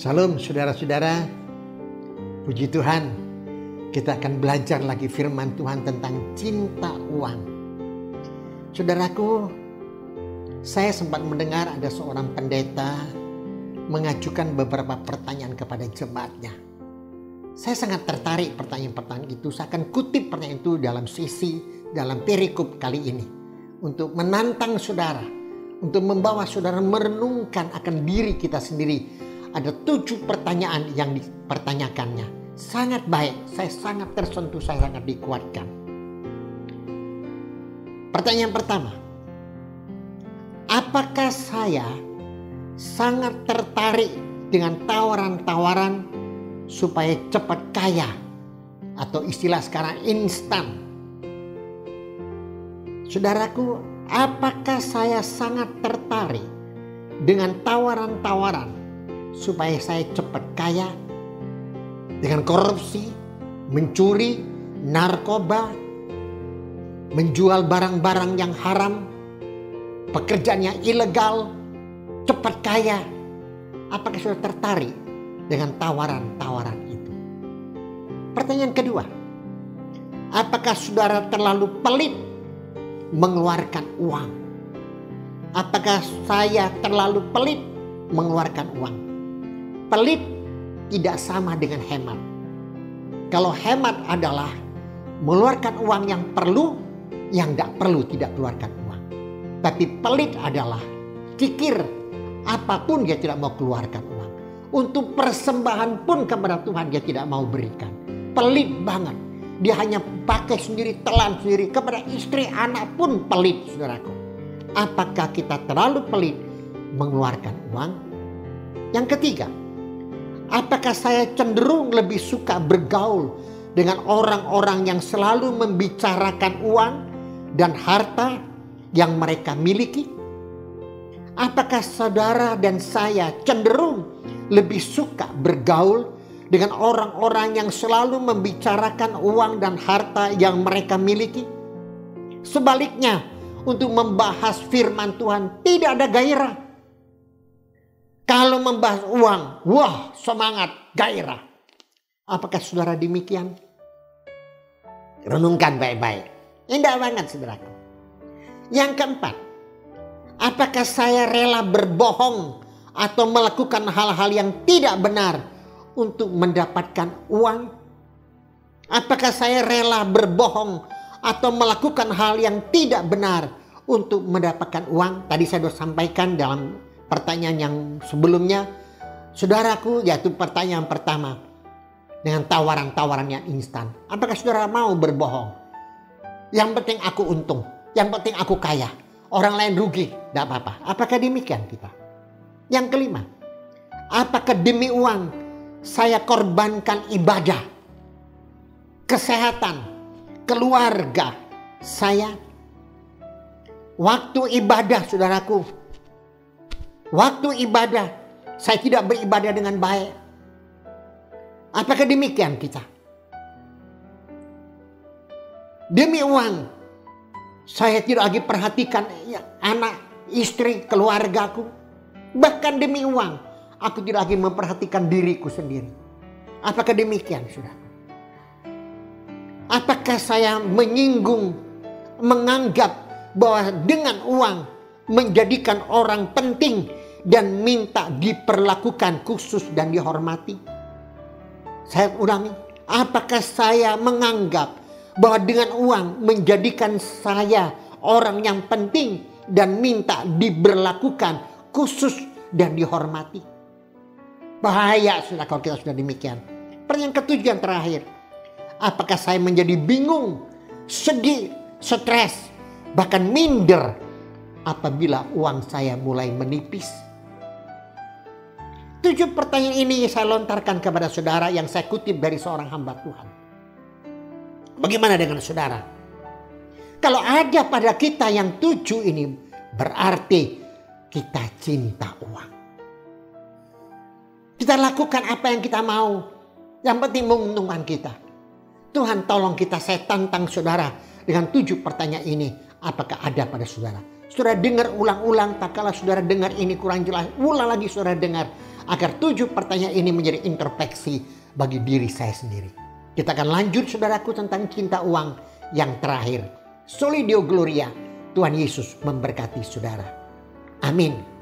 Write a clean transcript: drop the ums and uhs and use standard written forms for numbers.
Salam saudara-saudara, puji Tuhan, kita akan belajar lagi firman Tuhan tentang cinta uang. Saudaraku, saya sempat mendengar ada seorang pendeta mengajukan beberapa pertanyaan kepada jemaatnya. Saya sangat tertarik pertanyaan-pertanyaan itu. Saya akan kutip pertanyaan itu dalam perikop kali ini. Untuk menantang saudara, untuk membawa saudara merenungkan akan diri kita sendiri. Ada 7 pertanyaan yang dipertanyakannya. Sangat baik, saya sangat tersentuh, saya sangat dikuatkan. Pertanyaan pertama. Apakah saya sangat tertarik dengan tawaran-tawaran supaya cepat kaya? Atau istilah sekarang instan. Saudaraku, apakah saya sangat tertarik dengan tawaran-tawaran supaya saya cepat kaya dengan korupsi, mencuri, narkoba, menjual barang-barang yang haram, pekerjaan yang ilegal, cepat kaya? Apakah sudah tertarik dengan tawaran-tawaran itu? Pertanyaan kedua, apakah saudara terlalu pelit mengeluarkan uang? Apakah saya terlalu pelit mengeluarkan uang? Pelit tidak sama dengan hemat. Kalau hemat adalah mengeluarkan uang yang perlu, yang tidak perlu tidak keluarkan uang. Tapi pelit adalah kikir apapun dia tidak mau keluarkan uang. Untuk persembahan pun kepada Tuhan dia tidak mau berikan. Pelit banget. Dia hanya pakai sendiri, telan sendiri. Kepada istri, anak pun pelit, saudaraku. Apakah kita terlalu pelit mengeluarkan uang? Yang ketiga, apakah saya cenderung lebih suka bergaul dengan orang-orang yang selalu membicarakan uang dan harta yang mereka miliki? Apakah saudara dan saya cenderung lebih suka bergaul dengan orang-orang yang selalu membicarakan uang dan harta yang mereka miliki? Sebaliknya, untuk membahas firman Tuhan tidak ada gairah. Kalau membahas uang, wah semangat, gairah. Apakah saudara demikian? Renungkan baik-baik. Indah banget saudaraku. Yang keempat, apakah saya rela berbohong atau melakukan hal-hal yang tidak benar untuk mendapatkan uang? Apakah saya rela berbohong atau melakukan hal yang tidak benar untuk mendapatkan uang? Tadi saya sudah sampaikan dalam pertanyaan yang sebelumnya, saudaraku, yaitu pertanyaan pertama dengan tawaran-tawaran yang instan. Apakah saudara mau berbohong? Yang penting aku untung, yang penting aku kaya, orang lain rugi, tidak apa-apa. Apakah demikian kita? Yang kelima, apakah demi uang saya korbankan ibadah, kesehatan, keluarga saya? Waktu ibadah, saudaraku, waktu ibadah saya tidak beribadah dengan baik. Apakah demikian kita? Demi uang saya tidak lagi perhatikan anak, istri, keluargaku. Bahkan demi uang aku tidak lagi memperhatikan diriku sendiri. Apakah demikian, saudara? Apakah saya menyinggung, menganggap bahwa dengan uang menjadikan orang penting dan minta diperlakukan khusus dan dihormati? Saya ulangi, apakah saya menganggap bahwa dengan uang menjadikan saya orang yang penting dan minta diberlakukan khusus dan dihormati? Bahaya sudah kalau kita sudah demikian. Pertanyaan ketujuh yang terakhir, apakah saya menjadi bingung, sedih, stres, bahkan minder apabila uang saya mulai menipis? 7 pertanyaan ini saya lontarkan kepada saudara yang saya kutip dari seorang hamba Tuhan. Bagaimana dengan saudara? Kalau ada pada kita yang 7 ini, berarti kita cinta uang. Kita lakukan apa yang kita mau, yang penting menguntungkan kita. Tuhan tolong kita, saya tantang saudara dengan 7 pertanyaan ini. Apakah ada pada saudara? Saudara dengar ulang-ulang, tak kalah saudara dengar ini kurang jelas, ulang lagi saudara dengar. agar 7 pertanyaan ini menjadi introspeksi bagi diri saya sendiri. Kita akan lanjut saudaraku tentang cinta uang yang terakhir. Soli Deo Gloria. Tuhan Yesus memberkati saudara. Amin.